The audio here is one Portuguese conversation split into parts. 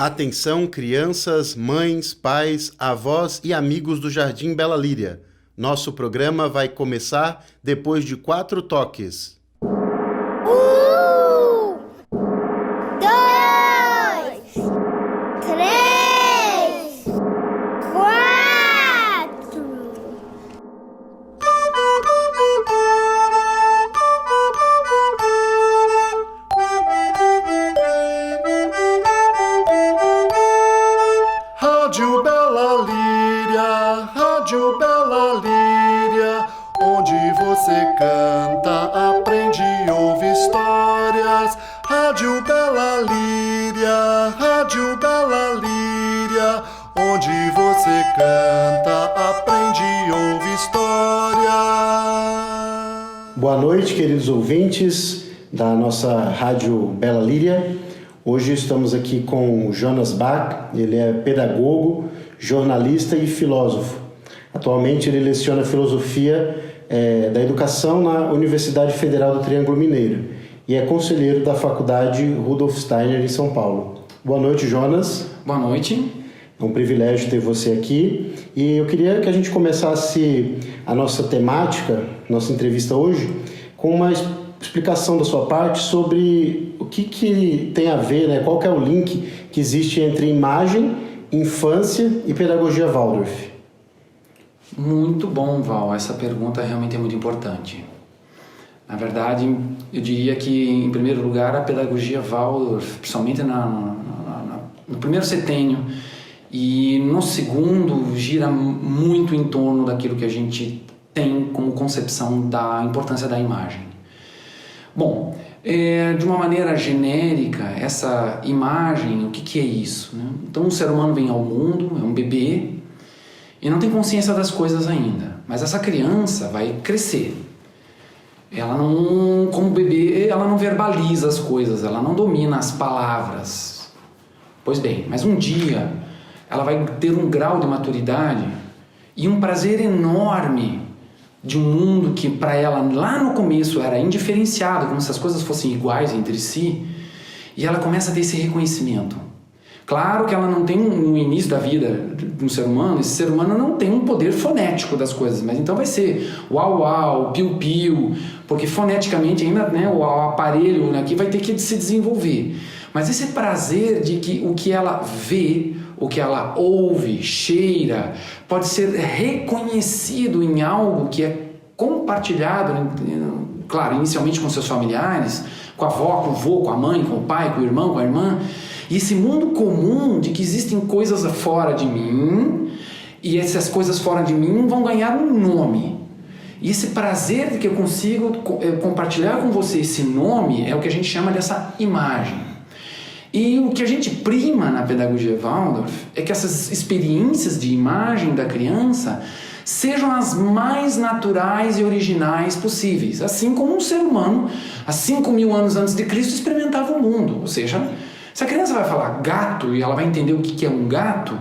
Atenção, crianças, mães, pais, avós e amigos do Jardim Bela Líria. Nosso programa vai começar depois de 4 toques. 2, 3, 4. Rádio Bela Líria, Rádio Bela Líria, onde você canta, aprende e ouve histórias. Rádio Bela Líria, Rádio Bela Líria, onde você canta, aprende e ouve histórias. Boa noite, queridos ouvintes da nossa Rádio Bela Líria. Hoje estamos aqui com o Jonas Bach. Ele é pedagogo, jornalista e filósofo. Atualmente ele leciona filosofia da educação na Universidade Federal do Triângulo Mineiro e é conselheiro da Faculdade Rudolf Steiner em São Paulo. Boa noite, Jonas. Boa noite. É um privilégio ter você aqui e eu queria que a gente começasse a nossa temática, nossa entrevista hoje, com uma explicação da sua parte sobre o que tem a ver, né? Qual que é o link que existe entre imagem, infância e pedagogia Waldorf. Muito bom, Val. Essa pergunta realmente é muito importante. Na verdade, eu diria que, em primeiro lugar, a pedagogia Waldorf, principalmente no primeiro setênio e no segundo, gira muito em torno daquilo que a gente tem como concepção da importância da imagem. Bom, de uma maneira genérica, essa imagem, o que é isso, né? Então, um ser humano vem ao mundo, é um bebê, e não tem consciência das coisas ainda. Mas essa criança vai crescer. Ela não, como bebê, ela não verbaliza as coisas, ela não domina as palavras. Pois bem, mas um dia ela vai ter um grau de maturidade e um prazer enorme de um mundo que para ela lá no começo era indiferenciado, como se as coisas fossem iguais entre si, e ela começa a ter esse reconhecimento. Claro que ela não tem, no início da vida de um ser humano, esse ser humano não tem um poder fonético das coisas, mas então vai ser uau uau, piu piu, porque foneticamente ainda, né, o aparelho aqui vai ter que se desenvolver. Mas esse prazer de que o que ela vê, o que ela ouve, cheira, pode ser reconhecido em algo que é compartilhado, claro, inicialmente com seus familiares, com a avó, com o vô, com a mãe, com o pai, com o irmão, com a irmã. E esse mundo comum de que existem coisas fora de mim, e essas coisas fora de mim vão ganhar um nome. E esse prazer de que eu consigo compartilhar com você esse nome é o que a gente chama dessa imagem. E o que a gente prima na pedagogia Waldorf é que essas experiências de imagem da criança sejam as mais naturais e originais possíveis, assim como um ser humano, há 5.000 anos antes de Cristo, experimentava o mundo. Ou seja, se a criança vai falar gato e ela vai entender o que é um gato,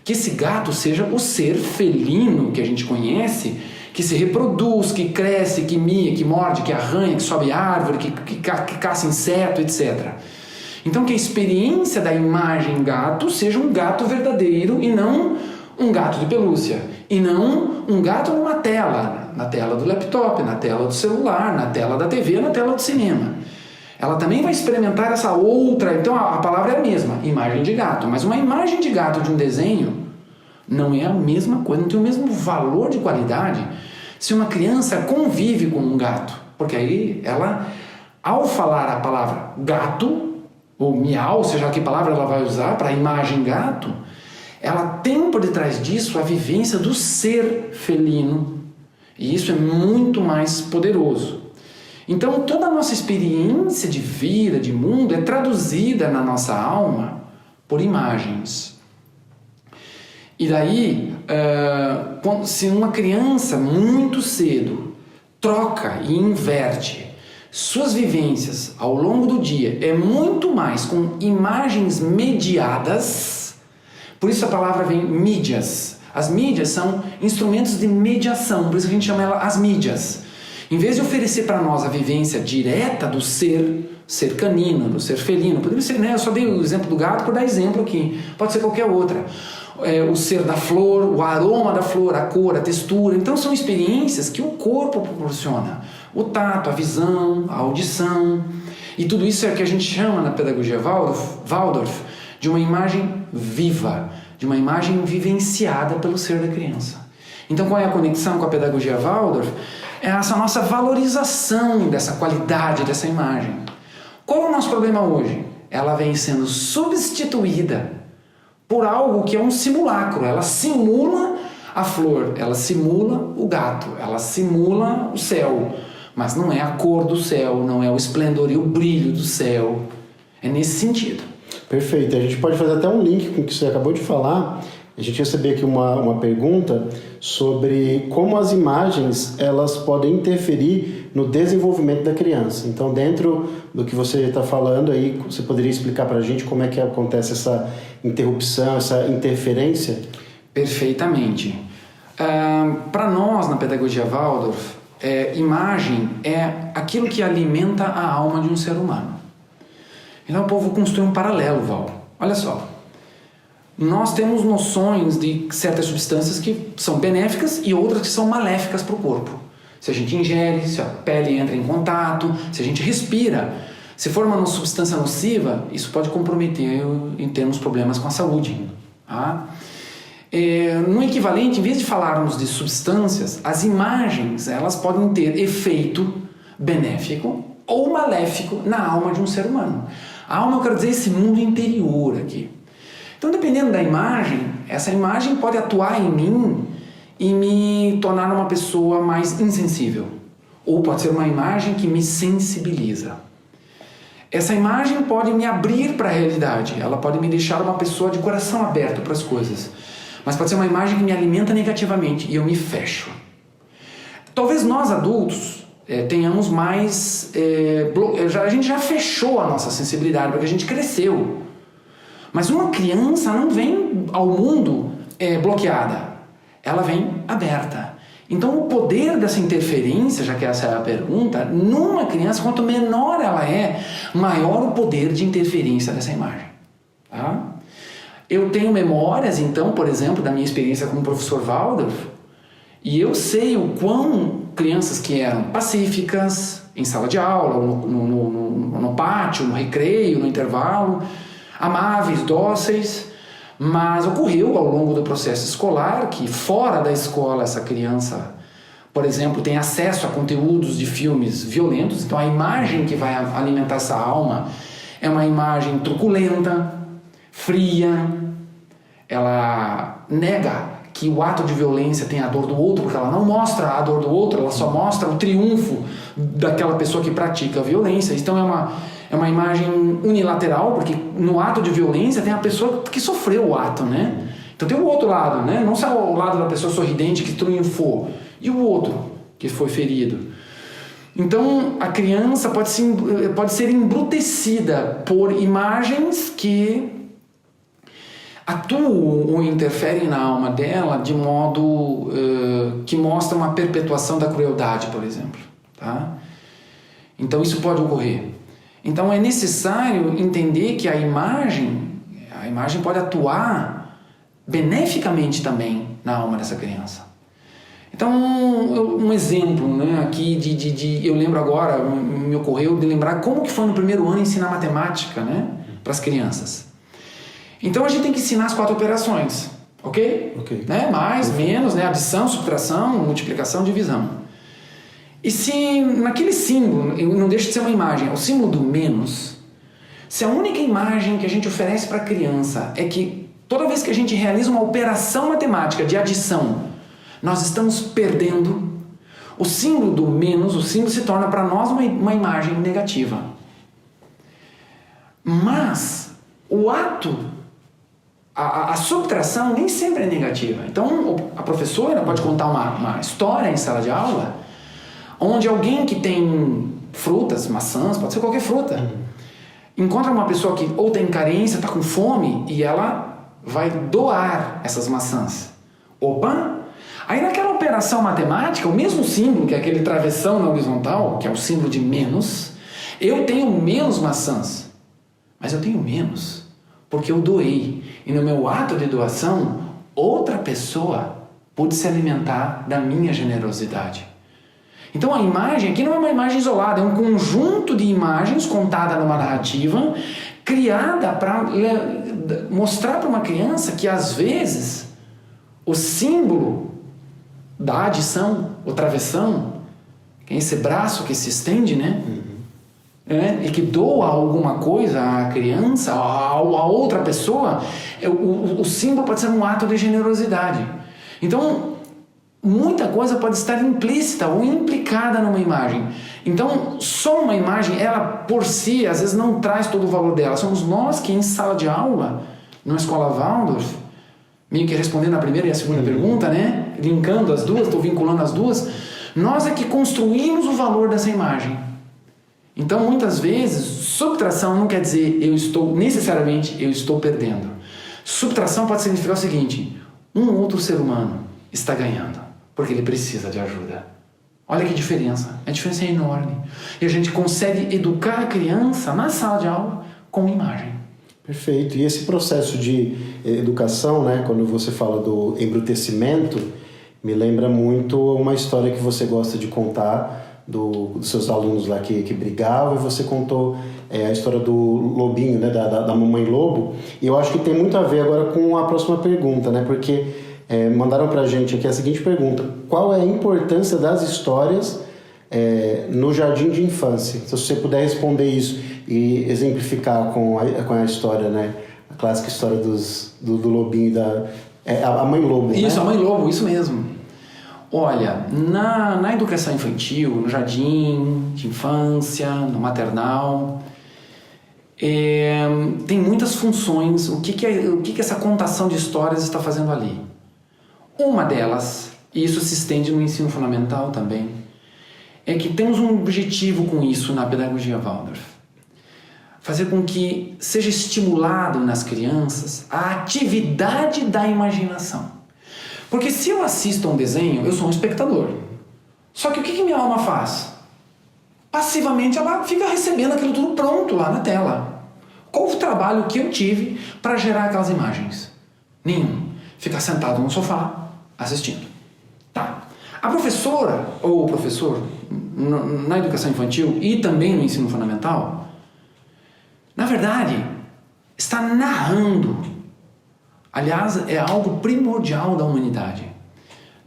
que esse gato seja o ser felino que a gente conhece, que se reproduz, que cresce, que mia, que morde, que arranha, que sobe árvore, que caça inseto, etc. Então que a experiência da imagem gato seja um gato verdadeiro e não um gato de pelúcia. E não um gato numa tela, na tela do laptop, na tela do celular, na tela da TV, na tela do cinema. Ela também vai experimentar essa outra, então a palavra é a mesma, imagem de gato. Mas uma imagem de gato de um desenho não é a mesma coisa, não tem o mesmo valor de qualidade se uma criança convive com um gato. Porque aí ela, ao falar a palavra gato, ou miau, seja que palavra ela vai usar para a imagem gato, ela tem por detrás disso a vivência do ser felino. E isso é muito mais poderoso. Então toda a nossa experiência de vida, de mundo, é traduzida na nossa alma por imagens. E daí, se uma criança muito cedo troca e inverte suas vivências ao longo do dia é muito mais com imagens mediadas, por isso a palavra vem mídias. As mídias são instrumentos de mediação, por isso que a gente chama ela as mídias. Em vez de oferecer para nós a vivência direta do ser ser canino, do ser felino. Poderia ser, né? Eu só dei o exemplo do gato por dar exemplo aqui. Pode ser qualquer outra. O ser da flor, o aroma da flor, a cor, a textura. Então são experiências que o corpo proporciona. O tato, a visão, a audição. E tudo isso é o que a gente chama na pedagogia Waldorf de uma imagem viva, de uma imagem vivenciada pelo ser da criança. Então qual é a conexão com a pedagogia Waldorf? É essa nossa valorização dessa qualidade dessa imagem. Qual é o nosso problema hoje? Ela vem sendo substituída por algo que é um simulacro. Ela simula a flor, ela simula o gato, ela simula o céu, mas não é a cor do céu, não é o esplendor e o brilho do céu. É nesse sentido. Perfeito. A gente pode fazer até um link com o que você acabou de falar. A gente recebeu aqui uma pergunta sobre como as imagens elas podem interferir no desenvolvimento da criança. Então, dentro do que você está falando aí, você poderia explicar para a gente como é que acontece essa interrupção, essa interferência? Perfeitamente. Para nós, na pedagogia Waldorf, imagem é aquilo que alimenta a alma de um ser humano. Então, o povo construiu um paralelo, Val. Olha só. Nós temos noções de certas substâncias que são benéficas e outras que são maléficas para o corpo. Se a gente ingere, se a pele entra em contato, se a gente respira. Se for uma substância nociva, isso pode comprometer em termos problemas com a saúde. Tá? No equivalente, em vez de falarmos de substâncias, as imagens elas podem ter efeito benéfico ou maléfico na alma de um ser humano. A alma, eu quero dizer, esse mundo interior aqui. Então, dependendo da imagem, essa imagem pode atuar em mim e me tornar uma pessoa mais insensível. Ou pode ser uma imagem que me sensibiliza. Essa imagem pode me abrir para a realidade. Ela pode me deixar uma pessoa de coração aberto para as coisas. Mas pode ser uma imagem que me alimenta negativamente e eu me fecho. Talvez nós adultos tenhamos mais... a gente já fechou a nossa sensibilidade porque a gente cresceu. Mas uma criança não vem ao mundo bloqueada, ela vem aberta. Então o poder dessa interferência, já que essa é a pergunta, numa criança, quanto menor ela é, maior o poder de interferência dessa imagem. Tá? Eu tenho memórias, então, por exemplo, da minha experiência como professor Waldorf, e eu sei o quão crianças que eram pacíficas, em sala de aula, no pátio, no recreio, no intervalo, amáveis, dóceis, mas ocorreu ao longo do processo escolar que fora da escola essa criança, por exemplo, tem acesso a conteúdos de filmes violentos, então a imagem que vai alimentar essa alma é uma imagem truculenta, fria, ela nega que o ato de violência tem a dor do outro, porque ela não mostra a dor do outro, ela só mostra o triunfo daquela pessoa que pratica a violência. Então é uma imagem unilateral, porque no ato de violência tem a pessoa que sofreu o ato, né? Então tem o outro lado, né? Não só o lado da pessoa sorridente que triunfou, e o outro que foi ferido. Então a criança pode ser embrutecida por imagens que atuam ou interferem na alma dela de modo que mostra uma perpetuação da crueldade, por exemplo. Tá? Então isso pode ocorrer. Então é necessário entender que a imagem pode atuar beneficamente também na alma dessa criança. Então um exemplo, né, aqui eu lembro agora, me ocorreu de lembrar como que foi no primeiro ano ensinar matemática, né, para as crianças. Então a gente tem que ensinar as 4 operações, ok? Né? Mais, menos, né? Adição, subtração, multiplicação, divisão. E se naquele símbolo, não deixa de ser uma imagem, é o símbolo do menos, se a única imagem que a gente oferece para a criança é que toda vez que a gente realiza uma operação matemática de adição, nós estamos perdendo, o símbolo do menos, o símbolo se torna para nós uma imagem negativa. Mas o ato, a subtração nem sempre é negativa. Então a professora pode contar uma história em sala de aula onde alguém que tem frutas, maçãs, pode ser qualquer fruta, encontra uma pessoa que ou tem carência, está com fome, e ela vai doar essas maçãs. Opa! Aí naquela operação matemática, o mesmo símbolo, que é aquele travessão na horizontal, que é o símbolo de menos, Eu tenho menos maçãs, mas eu tenho menos porque eu doei. E no meu ato de doação, outra pessoa pôde se alimentar da minha generosidade. Então a imagem aqui não é uma imagem isolada, é um conjunto de imagens contada numa narrativa, criada para mostrar para uma criança que às vezes o símbolo da adição, o travessão, que é esse braço que se estende, né? E que doa alguma coisa à criança, a outra pessoa, o símbolo pode ser um ato de generosidade. Então, muita coisa pode estar implícita ou implicada numa imagem. Então, só uma imagem, ela por si, às vezes não traz todo o valor dela. Somos nós que em sala de aula, numa escola Waldorf, meio que respondendo a primeira e a segunda pergunta, né? Linkando as duas, estou vinculando as duas, nós é que construímos o valor dessa imagem. Então, muitas vezes, subtração não quer dizer necessariamente eu estou perdendo. Subtração pode significar o seguinte: um outro ser humano está ganhando, porque ele precisa de ajuda. Olha que diferença, a diferença é enorme. E a gente consegue educar a criança na sala de aula com imagem. Perfeito. E esse processo de educação, né, quando você fala do embrutecimento, me lembra muito uma história que você gosta de contar dos seus alunos lá que brigavam, e você contou a história do lobinho, né, da mamãe lobo, e eu acho que tem muito a ver agora com a próxima pergunta, né, porque mandaram pra gente aqui a seguinte pergunta: qual é a importância das histórias no jardim de infância? Então, se você puder responder isso e exemplificar com a história, né, a clássica história do lobinho, a mãe lobo. Isso, né? A mãe lobo, isso mesmo. Olha, na educação infantil, no jardim de infância, no maternal, tem muitas funções. O que essa contação de histórias está fazendo ali? Uma delas, e isso se estende no ensino fundamental também, é que temos um objetivo com isso na pedagogia Waldorf: fazer com que seja estimulado nas crianças a atividade da imaginação. Porque se eu assisto a um desenho, eu sou um espectador. Só que o que minha alma faz? Passivamente ela fica recebendo aquilo tudo pronto lá na tela. Qual o trabalho que eu tive para gerar aquelas imagens? Nenhum. Ficar sentado no sofá assistindo. Tá. A professora ou o professor na educação infantil e também no ensino fundamental, na verdade, está narrando. Aliás, é algo primordial da humanidade.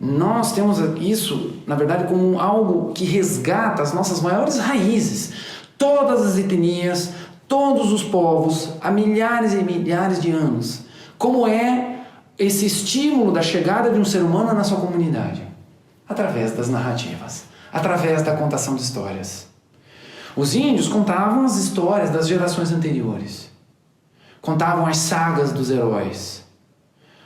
Nós temos isso, na verdade, como algo que resgata as nossas maiores raízes. Todas as etnias, todos os povos, há milhares e milhares de anos. Como é esse estímulo da chegada de um ser humano na sua comunidade? Através das narrativas, através da contação de histórias. Os índios contavam as histórias das gerações anteriores. Contavam as sagas dos heróis.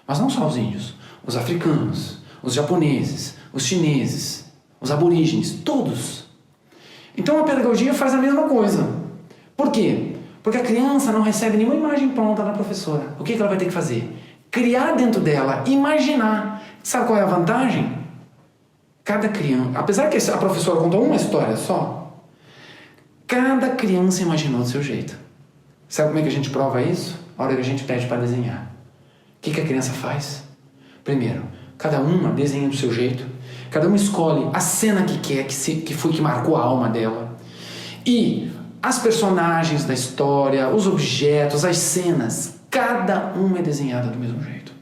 Mas não só os índios, os africanos, os japoneses, os chineses, os aborígenes, todos. Então a pedagogia faz a mesma coisa. Por quê? Porque a criança não recebe nenhuma imagem pronta da professora. O que ela vai ter que fazer? Criar dentro dela, imaginar. Sabe qual é a vantagem? Cada criança, apesar que a professora contou uma história só, cada criança imaginou do seu jeito. Sabe como é que a gente prova isso? A hora que a gente pede para desenhar. O que a criança faz? Primeiro, cada uma desenha do seu jeito, cada uma escolhe a cena que quer, que marcou a alma dela. E as personagens da história, os objetos, as cenas, cada uma é desenhada do mesmo jeito.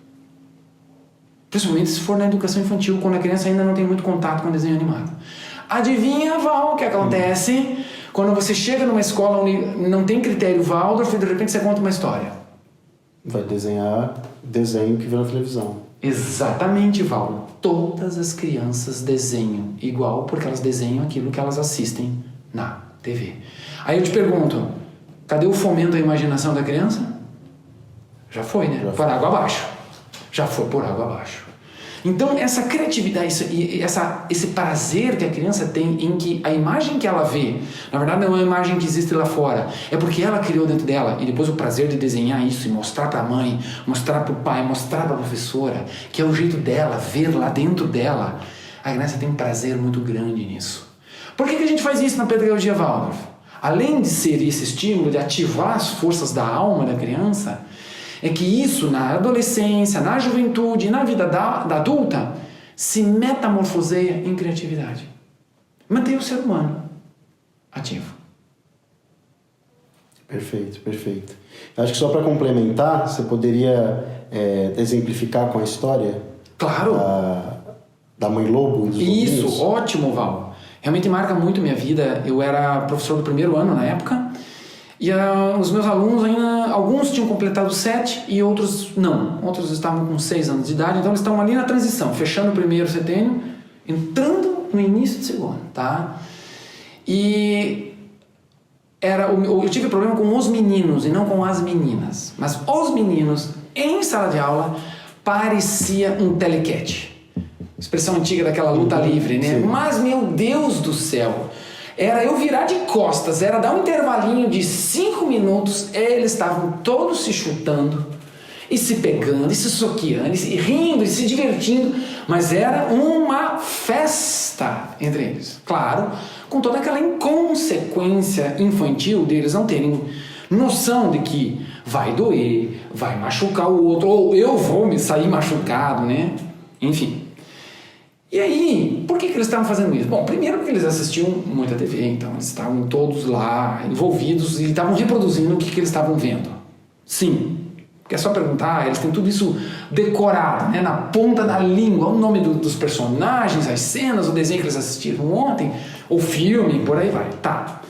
Principalmente se for na educação infantil, quando a criança ainda não tem muito contato com o desenho animado. Adivinha, Val, o que acontece quando você chega numa escola onde não tem critério Waldorf e de repente você conta uma história? Vai desenhar desenho que vê na televisão. Exatamente, Val. Todas as crianças desenham igual porque elas desenham aquilo que elas assistem na TV. Aí eu te pergunto, cadê o fomento da imaginação da criança? Já foi, né? Por água abaixo. Já foi por água abaixo. Então, essa criatividade, esse prazer que a criança tem em que a imagem que ela vê, na verdade não é uma imagem que existe lá fora, é porque ela criou dentro dela, e depois o prazer de desenhar isso e mostrar para a mãe, mostrar para o pai, mostrar para a professora, que é o jeito dela, ver lá dentro dela, a criança tem um prazer muito grande nisso. Por que a gente faz isso na pedagogia Waldorf? além de ser esse estímulo de ativar as forças da alma da criança, é que isso na adolescência, na juventude e na vida da adulta se metamorfoseia em criatividade. Mantém o ser humano ativo. Perfeito, perfeito. Acho que só para complementar, você poderia exemplificar com a história? Claro. Da Mãe Lobo? Dos Isso, lobinhos? ótimo, Val. Realmente marca muito minha vida. Eu era professor do primeiro ano na época e os meus alunos ainda, alguns tinham completado 7 e outros não. Outros estavam com 6 anos de idade, então eles estavam ali na transição, fechando o primeiro setênio, entrando no início do segundo, tá? E eu tive problema com os meninos e não com as meninas. Mas os meninos, em sala de aula, parecia um telequete. Expressão antiga daquela luta livre, né? Sim. Mas, meu Deus do céu, era eu virar de costas, era dar um intervalinho de 5 minutos, eles estavam todos se chutando, e se pegando, e se soqueando, e se rindo, e se divertindo, mas era uma festa entre eles. Claro, com toda aquela inconsequência infantil deles não terem noção de que vai doer, vai machucar o outro, ou eu vou me sair machucado, né? Enfim. E aí, por que eles estavam fazendo isso? Bom, primeiro porque eles assistiam muita TV, então eles estavam todos lá envolvidos e estavam reproduzindo o que eles estavam vendo. Sim, porque é só perguntar, eles têm tudo isso decorado, né, na ponta da língua, o nome dos personagens, as cenas, o desenho que eles assistiram ontem, o filme, por aí vai. Tá.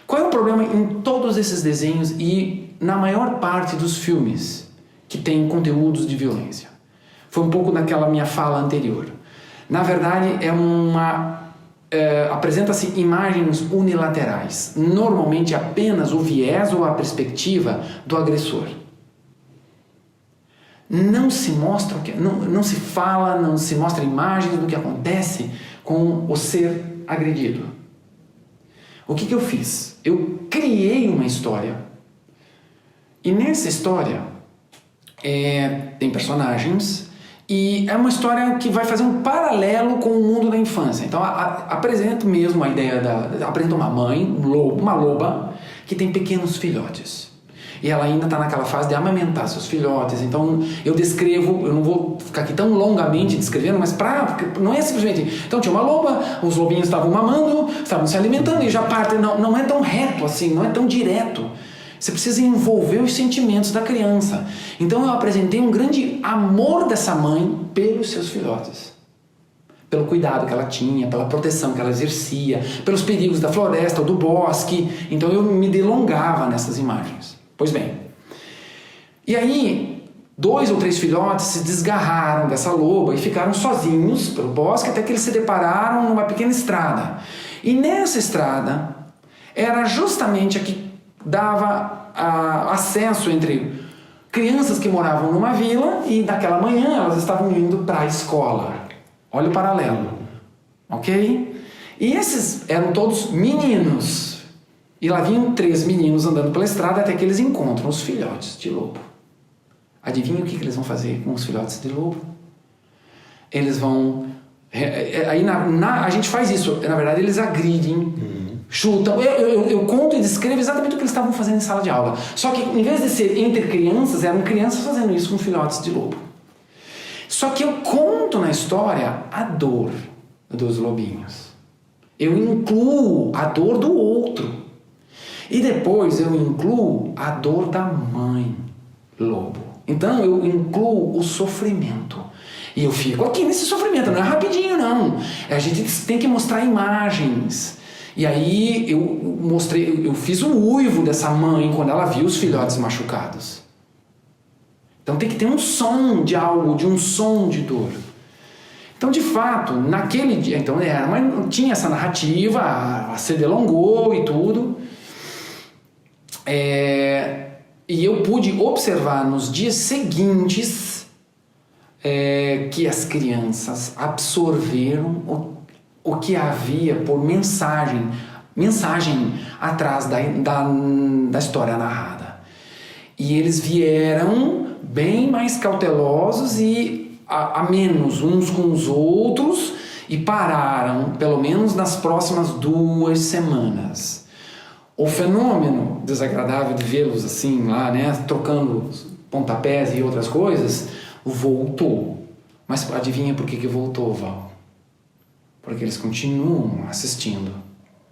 Qual é o problema em todos esses desenhos e na maior parte dos filmes que tem conteúdos de violência? Foi um pouco naquela minha fala anterior. Na verdade, apresenta-se imagens unilaterais, normalmente apenas o viés ou a perspectiva do agressor. Não se mostra, não se fala, não se mostra imagens do que acontece com o ser agredido. O que eu fiz? Eu criei uma história. E nessa história tem personagens. E é uma história que vai fazer um paralelo com o mundo da infância. Então, apresento mesmo a ideia apresenta uma mãe, uma loba, que tem pequenos filhotes. E ela ainda está naquela fase de amamentar seus filhotes. Então, eu descrevo, eu não vou ficar aqui tão longamente descrevendo, mas não é simplesmente... Então, tinha uma loba, os lobinhos estavam mamando, estavam se alimentando e já partem. Não é tão reto assim, não é tão direto. Você precisa envolver os sentimentos da criança. Então eu apresentei um grande amor dessa mãe pelos seus filhotes. Pelo cuidado que ela tinha, pela proteção que ela exercia, pelos perigos da floresta ou do bosque. Então eu me delongava nessas imagens. Pois bem. E aí, 2 ou 3 filhotes se desgarraram dessa loba e ficaram sozinhos pelo bosque até que eles se depararam numa pequena estrada. E nessa estrada era justamente a que dava acesso entre crianças que moravam numa vila e naquela manhã elas estavam indo para a escola. Olha o paralelo, ok? E esses eram todos meninos. E lá vinham 3 meninos andando pela estrada até que eles encontram os filhotes de lobo. Adivinha o que eles vão fazer com os filhotes de lobo? Eles vão... Aí a gente faz isso, na verdade eles agridem, chutam. Eu conto e descrevo exatamente o que eles estavam fazendo em sala de aula. Só que em vez de ser entre crianças, eram crianças fazendo isso com filhotes de lobo. Só que eu conto na história a dor dos lobinhos. Eu incluo a dor do outro. E depois eu incluo a dor da mãe lobo. Então eu incluo o sofrimento. E eu fico aqui nesse sofrimento, não é rapidinho não. A gente tem que mostrar imagens. E aí eu fiz o uivo dessa mãe quando ela viu os filhotes machucados. Então tem que ter um som de algo, de um som de dor. Então, de fato, naquele dia, então tinha essa narrativa, se delongou e tudo. E eu pude observar nos dias seguintes que as crianças absorveram o que havia por mensagem atrás da história narrada. E eles vieram bem mais cautelosos e a menos uns com os outros e pararam, pelo menos nas próximas 2 semanas. O fenômeno desagradável de vê-los assim lá, né, trocando pontapés e outras coisas, voltou. Mas adivinha por que voltou, Val? Porque eles continuam assistindo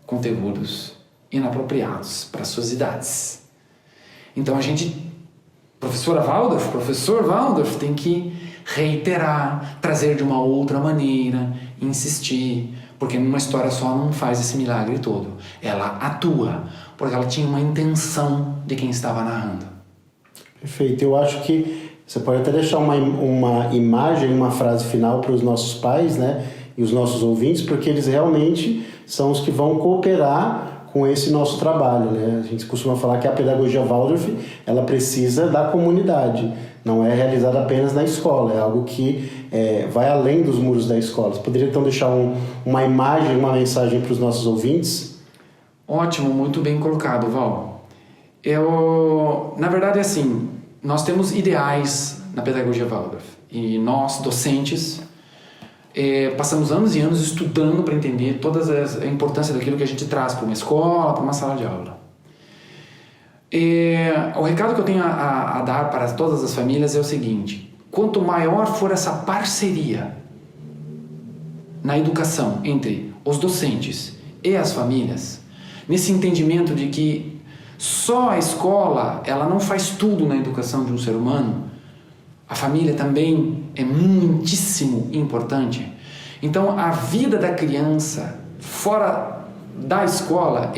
conteúdos inapropriados para suas idades. Então a gente, professor Waldorf, tem que reiterar, trazer de uma outra maneira, insistir, porque numa história só não faz esse milagre todo. Ela atua, porque ela tinha uma intenção de quem estava narrando. Perfeito. Eu acho que você pode até deixar uma imagem, uma frase final para os nossos pais, né, e os nossos ouvintes, porque eles realmente são os que vão cooperar com esse nosso trabalho, né? A gente costuma falar que a pedagogia Waldorf, ela precisa da comunidade, não é realizada apenas na escola, é algo que vai além dos muros da escola. Você poderia então deixar uma imagem, uma mensagem para os nossos ouvintes? Ótimo, muito bem colocado, Val. Na verdade, assim, nós temos ideais na pedagogia Waldorf e nós, docentes, passamos anos e anos estudando para entender toda a importância daquilo que a gente traz para uma escola, para uma sala de aula. O recado que eu tenho a dar para todas as famílias é o seguinte: quanto maior for essa parceria na educação entre os docentes e as famílias, nesse entendimento de que só a escola ela não faz tudo na educação de um ser humano, a família também é muitíssimo importante. Então, a vida da criança fora da escola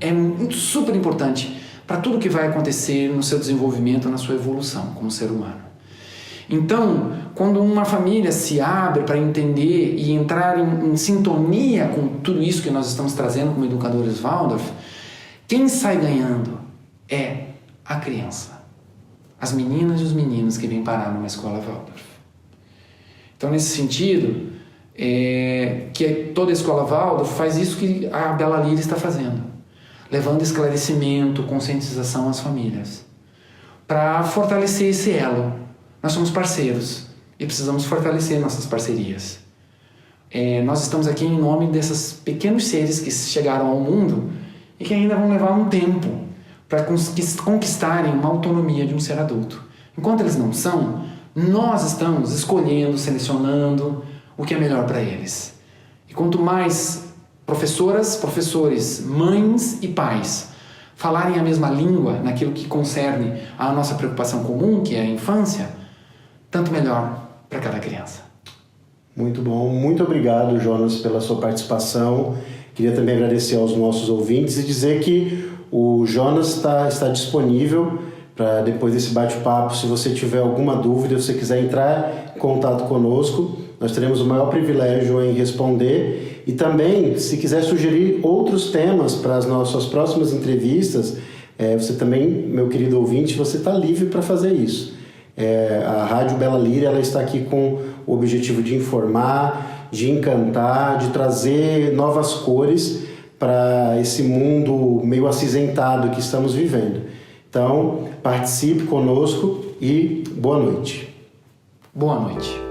é super importante para tudo que vai acontecer no seu desenvolvimento, na sua evolução como ser humano. Então, quando uma família se abre para entender e entrar em sintonia com tudo isso que nós estamos trazendo como educadores Waldorf, quem sai ganhando é a criança. As meninas e os meninos que vêm parar numa escola Waldorf. Então, nesse sentido, que toda a escola Waldorf faz isso que a Bela Líria está fazendo, levando esclarecimento, conscientização às famílias, para fortalecer esse elo. Nós somos parceiros e precisamos fortalecer nossas parcerias. Nós estamos aqui em nome desses pequenos seres que chegaram ao mundo e que ainda vão levar um tempo para conquistarem uma autonomia de um ser adulto. Enquanto eles não são, nós estamos escolhendo, selecionando o que é melhor para eles. E quanto mais professoras, professores, mães e pais falarem a mesma língua naquilo que concerne a nossa preocupação comum, que é a infância, tanto melhor para cada criança. Muito bom. Muito obrigado, Jonas, pela sua participação. Queria também agradecer aos nossos ouvintes e dizer que o Jonas está disponível para depois desse bate-papo. Se você tiver alguma dúvida, se você quiser entrar em contato conosco, nós teremos o maior privilégio em responder. E também, se quiser sugerir outros temas para as nossas próximas entrevistas, você também, meu querido ouvinte, você está livre para fazer isso. A Rádio Bela Líria, ela está aqui com o objetivo de informar, de encantar, de trazer novas cores para esse mundo meio acinzentado que estamos vivendo. Então, participe conosco e boa noite. Boa noite.